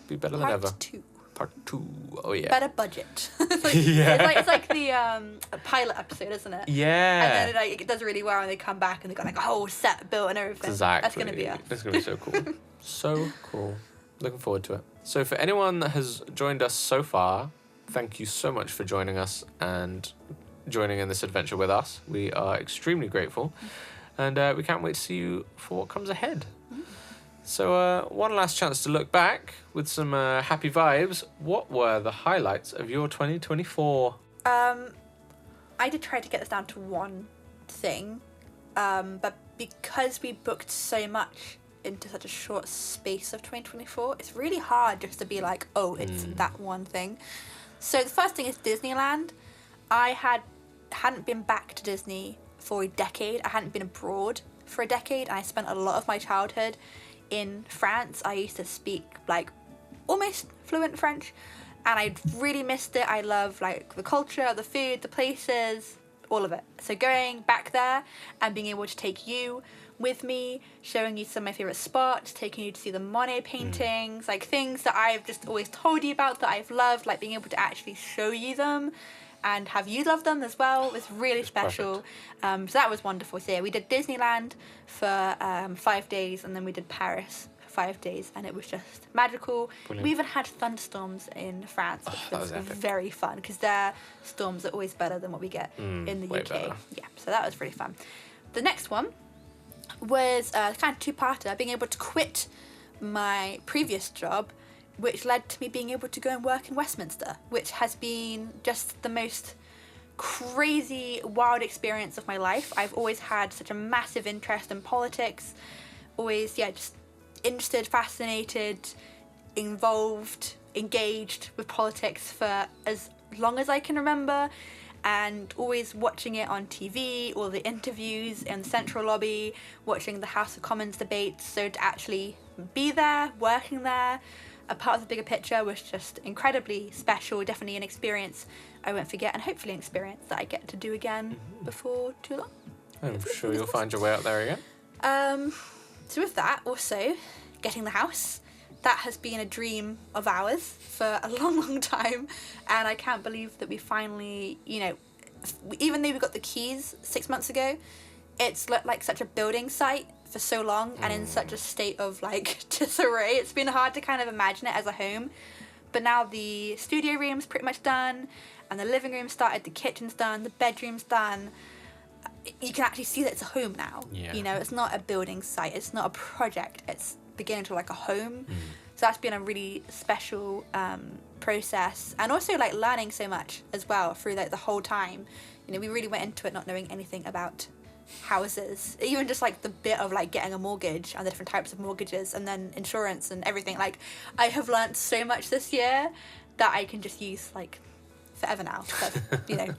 better than ever. Part 2. Part 2. Oh yeah. Better budget. It's like, Yeah. it's like the pilot episode, isn't it? Yeah. And then it does really well, and they come back and they've got like a whole set built and everything. Exactly. That's gonna be us. It's gonna be so cool. So cool. Looking forward to it. So for anyone that has joined us so far, thank you so much for joining us and joining in this adventure with us. We are extremely grateful, and we can't wait to see you for what comes ahead. So one last chance to look back with some happy vibes. What were the highlights of your 2024? I did try to get this down to one thing, but because we booked so much into such a short space of 2024, it's really hard just to be like, oh, it's that one thing. So the first thing is Disneyland. I hadn't been back to Disney for a decade. I hadn't been abroad for a decade, and I spent a lot of my childhood in France. I used to speak like almost fluent French, and I really missed it. I love like the culture, the food, the places, all of it. So going back there and being able to take you with me, showing you some of my favourite spots, taking you to see the Monet paintings, like things that I've just always told you about that I've loved, like being able to actually show you them and have you love them as well was really special. So that was wonderful. So yeah, we did Disneyland for 5 days, and then we did Paris for 5 days, and it was just magical. Brilliant. We even had thunderstorms in France, which that was was epic. very fun, because their storms are always better than what we get in the way UK. better. Yeah, so that was really fun. The next one was kind of two-parter, being able to quit my previous job, which led to me being able to go and work in Westminster, which has been just the most crazy, wild experience of my life. I've always had such a massive interest in politics, always, just interested, fascinated, involved, engaged with politics for as long as I can remember, and always watching it on TV, all the interviews in the central lobby, watching the House of Commons debates. So to actually be there, working there, a part of the bigger picture was just incredibly special. Definitely an experience I won't forget, and hopefully an experience that I get to do again before too long. I'm sure you'll find your way out there again. So with that, also getting the house, that has been a dream of ours for a long, long time, and I can't believe that we finally, even though we got the keys 6 months ago, it's looked like such a building site for so long and in such a state of like disarray. It's been hard to kind of imagine it as a home, but now the studio room's pretty much done, and the living room started, the kitchen's done, the bedroom's done. You can actually see that it's a home now. Yeah. It's not a building site, it's not a project, it's beginning to like a home. So that's been a really special process, and also like learning so much as well through like the whole time. We really went into it not knowing anything about houses, even just like the bit of like getting a mortgage and the different types of mortgages, and then insurance and everything. Like I have learned so much this year that I can just use like forever now. But,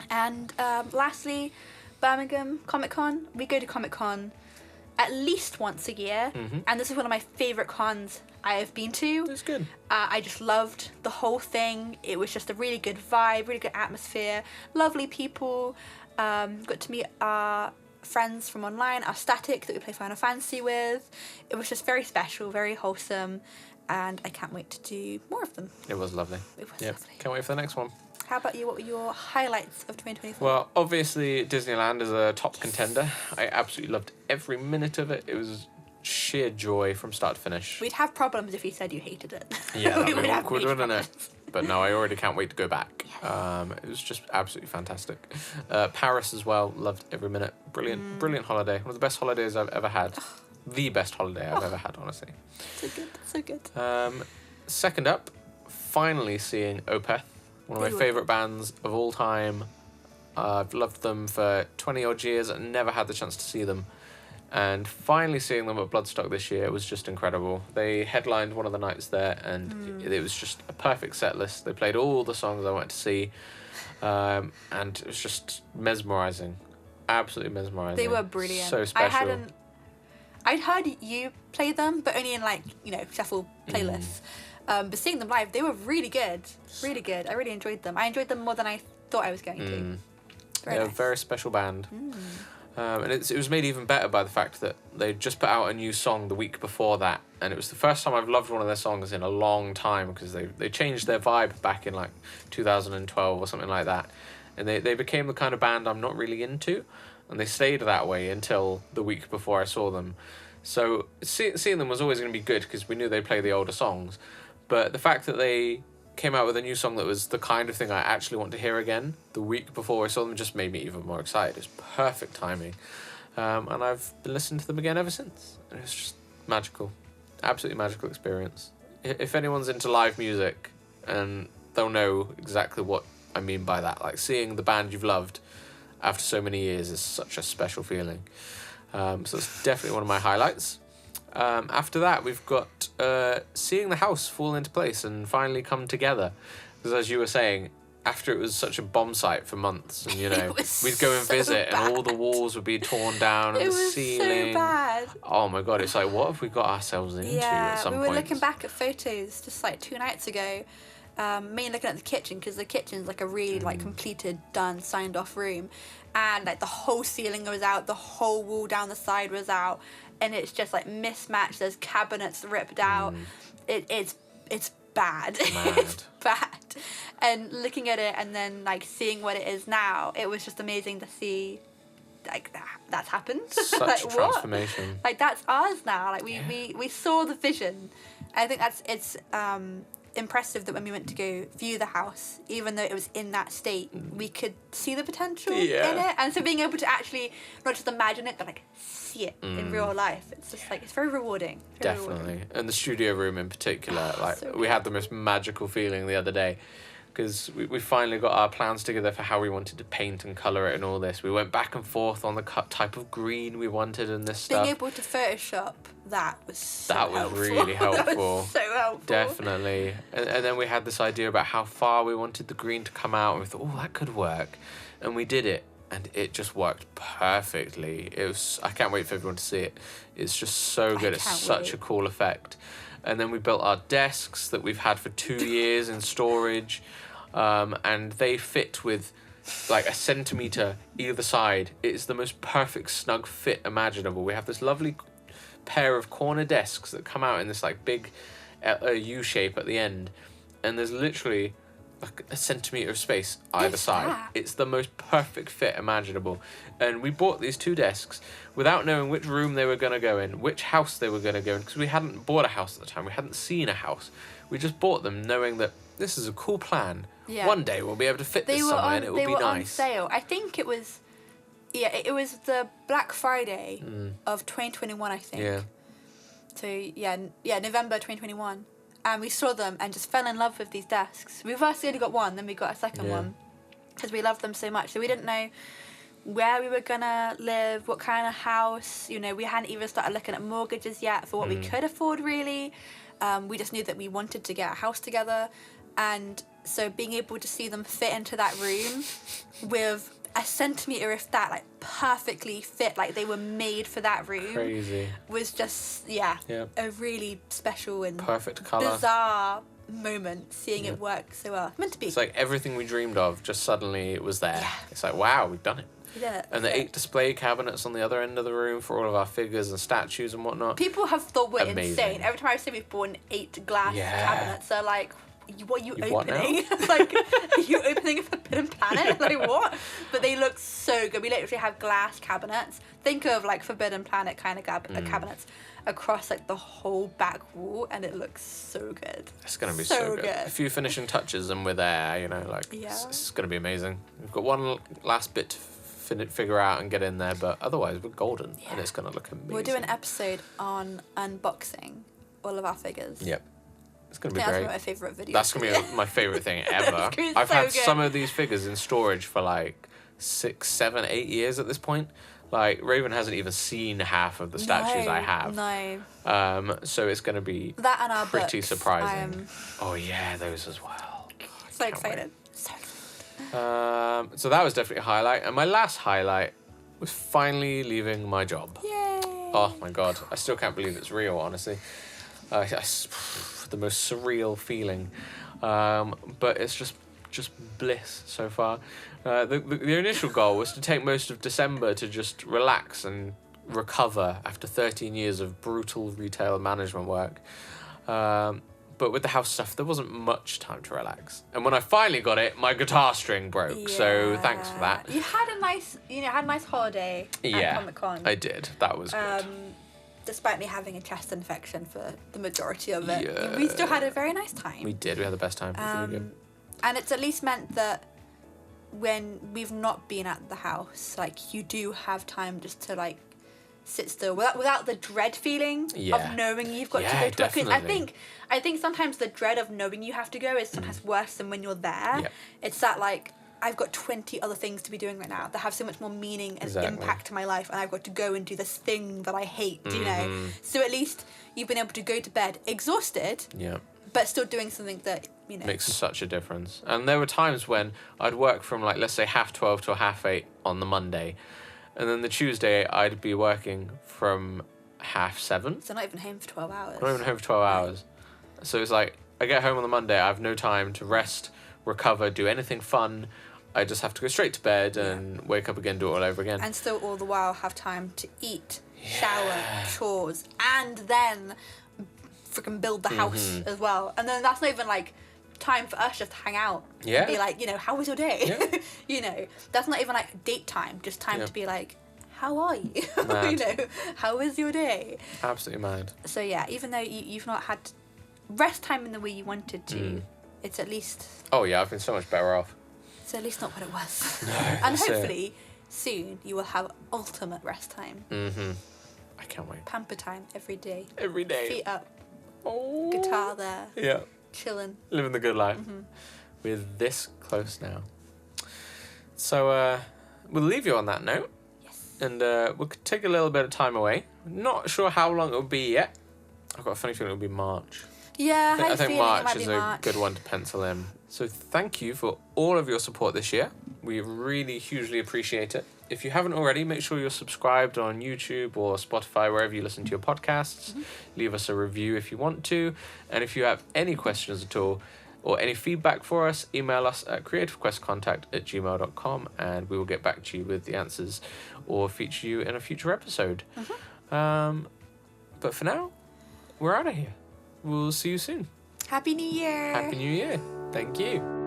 And lastly, Birmingham Comic Con. We go to Comic Con at least once a year, and this is one of my favourite cons I have been to. It's good. I just loved the whole thing. It was just a really good vibe, really good atmosphere, lovely people. Got to meet our friends from online, our Static that we play Final Fantasy with. It was just very special, very wholesome, and I can't wait to do more of them. It was lovely. It was Yep. lovely. Can't wait for the next one. How about you? What were your highlights of 2024? Well, obviously Disneyland is a top contender. I absolutely loved every minute of it. It was sheer joy from start to finish. We'd have problems if you said you hated it. Yeah, that'd We be would have awkward, major wouldn't it? problems. But no, I already can't wait to go back. It was just absolutely fantastic. Paris as well, loved every minute. Brilliant holiday. One of the best holidays I've ever had. The best holiday I've ever had, honestly. So good, so good. Second up, finally seeing Opeth, one of my Ooh. favourite bands of all time. I've loved them for 20 odd years and never had the chance to see them. And finally seeing them at Bloodstock this year was just incredible. They headlined one of the nights there, and it was just a perfect set list. They played all the songs I wanted to see, and it was just mesmerising. Absolutely mesmerising. They were brilliant. So special. I'd heard you play them, but only in like, shuffle playlists. But seeing them live, they were really good. Really good. I really enjoyed them. I enjoyed them more than I thought I was going to. They're a very special band. And it was made even better by the fact that they just put out a new song the week before that, and it was the first time I've loved one of their songs in a long time, because they changed their vibe back in like 2012 or something like that, and they became the kind of band I'm not really into, and they stayed that way until the week before I saw them. So seeing them was always going to be good because we knew they'd play the older songs, but the fact that they came out with a new song that was the kind of thing I actually want to hear again the week before I saw them just made me even more excited. It's perfect timing. And I've been listening to them again ever since. And it's just magical. Absolutely magical experience. If anyone's into live music, and they'll know exactly what I mean by that. Like, seeing the band you've loved after so many years is such a special feeling. So it's definitely one of my highlights. After that, we've got seeing the house fall into place and finally come together. Because as you were saying, after it was such a bomb site for months, and we'd go and visit, and all the walls would be torn down, and the ceiling. It was so bad. Oh my god, it's like, what have we got ourselves into at some point? We were looking back at photos just like 2 nights ago, mainly looking at the kitchen, because the kitchen's like a really like completed, done, signed off room, and like the whole ceiling was out, the whole wall down the side was out. And it's just like mismatched. There's cabinets ripped out. It's bad. It's bad. And looking at it and then like seeing what it is now, it was just amazing to see like that's happened. Such like, a transformation. What? Like that's ours now. Like we saw the vision. I think it's impressive that when we went to go view the house, even though it was in that state, we could see the potential in it. And so being able to actually not just imagine it, but like see it in real life, it's just like, it's very rewarding. Definitely. And the studio room in particular, like so we had the most magical feeling the other day, because we finally got our plans together for how we wanted to paint and colour it and all this. We went back and forth on the type of green we wanted and this stuff. Being able to Photoshop that was so helpful. Really helpful. That was so helpful. Definitely. And then we had this idea about how far we wanted the green to come out, and we thought, oh, that could work. And we did it, and it just worked perfectly. I can't wait for everyone to see it. It's just so good. It's such a cool effect. And then we built our desks that we've had for 2 years in storage, and they fit with like a centimetre either side. It's the most perfect snug fit imaginable. We have this lovely pair of corner desks that come out in this like big U shape at the end, and there's literally like a centimetre of space either side. It's the most perfect fit imaginable. And we bought these 2 desks without knowing which room they were going to go in, which house they were going to go in, because we hadn't bought a house at the time. We hadn't seen a house. We just bought them knowing that this is a cool plan. Yeah. One day we'll be able to fit this somewhere and it will be nice. They were on sale. I think it was the Black Friday of 2021, I think. Yeah. So November 2021. And we saw them and just fell in love with these desks. We first only got one, then we got a second one, because we loved them so much. So we didn't know where we were gonna live, what kind of house. We hadn't even started looking at mortgages yet for what we could afford, really. We just knew that we wanted to get a house together, and so being able to see them fit into that room with a centimetre, if that, like perfectly fit, like they were made for that room, was just a really special and perfect colour, bizarre moment, seeing it work so well. It's meant to be. It's like everything we dreamed of, just suddenly it was there. It's like, wow, we've done it. Yeah, and the 8 display cabinets on the other end of the room for all of our figures and statues and whatnot. People have thought we're insane. Every time I say we've bought 8 glass cabinets, they're like, what are you opening? Like, are you opening a Forbidden Planet? Like, what? But they look so good. We literally have glass cabinets. Think of like Forbidden Planet kind of cabinets across like the whole back wall, and it looks so good. It's gonna be so good. A few finishing touches and we're there. It's gonna be amazing. We've got one last bit to figure out and get in there, but otherwise we're golden, and it's gonna look amazing. We'll do an episode on unboxing all of our figures. Yep. It's going to be That's great. my favourite video. That's going to be my favourite thing ever. I've had some of these figures in storage for like 6, 7, 8 years at this point. Like, Raven hasn't even seen half of the statues I have. No. So it's going to be That and our pretty books, surprising. Oh, yeah, those as well. So excited. So excited. So that was definitely a highlight. And my last highlight was finally leaving my job. Yay. Oh, my God. I still can't believe it's real, honestly. The most surreal feeling. But it's just bliss so far. The initial goal was to take most of December to just relax and recover after 13 years of brutal retail management work. But with the house stuff, there wasn't much time to relax. And when I finally got it, my guitar string broke. Yeah. So thanks for that. You had a nice holiday at Comic-Con. I did. That was good. Despite me having a chest infection for the majority of it, Yeah. we still had a very nice time. We did. We had the best time. It was really good. And it's at least meant that when we've not been at the house, like, you do have time just to, like, sit still without the dread feeling of knowing you've got to go to definitely. work. I think sometimes the dread of knowing you have to go is sometimes worse than when you're there. Yeah. It's that, like, I've got 20 other things to be doing right now that have so much more meaning and impact to my life, and I've got to go and do this thing that I hate, you know? So at least you've been able to go to bed exhausted, but still doing something that, you know... Makes such a difference. And there were times when I'd work from, like, let's say 12:30 to 8:30 on the Monday, and then the Tuesday I'd be working from 7:30. So not even home for 12 hours. Not even home for 12 hours. So it's like, I get home on the Monday, I have no time to rest, recover, do anything fun. I just have to go straight to bed and wake up again, do it all over again. And still all the while have time to eat, shower, chores, and then freaking build the house as well. And then that's not even, like, time for us just to hang out and be like, you know, how was your day? You know, that's not even, like, date time, just time to be like, how are you? You know, how was your day? Absolutely mad. So yeah, even though you've not had rest time in the way you wanted to, it's at least... Oh yeah, I've been so much better off. It's at least not what it was. No, and hopefully soon you will have ultimate rest time. I can't wait. Pamper time every day. Every day. Feet up. Oh. Guitar there. Yeah. Chilling. Living the good life. We're this close now. So we'll leave you on that note. Yes. And we'll take a little bit of time away. Not sure how long it'll be yet. I've got a funny feeling it'll be March. Yeah, I think March is a good one to pencil in. So thank you for all of your support this year. We really hugely appreciate it. If you haven't already, make sure you're subscribed on YouTube or Spotify, wherever you listen to your podcasts. Leave us a review if you want to. And if you have any questions at all or any feedback for us, email us at creativequestcontact@gmail.com and we will get back to you with the answers or feature you in a future episode. But for now, we're out of here. We'll see you soon. Happy New Year. Happy New Year. Thank you.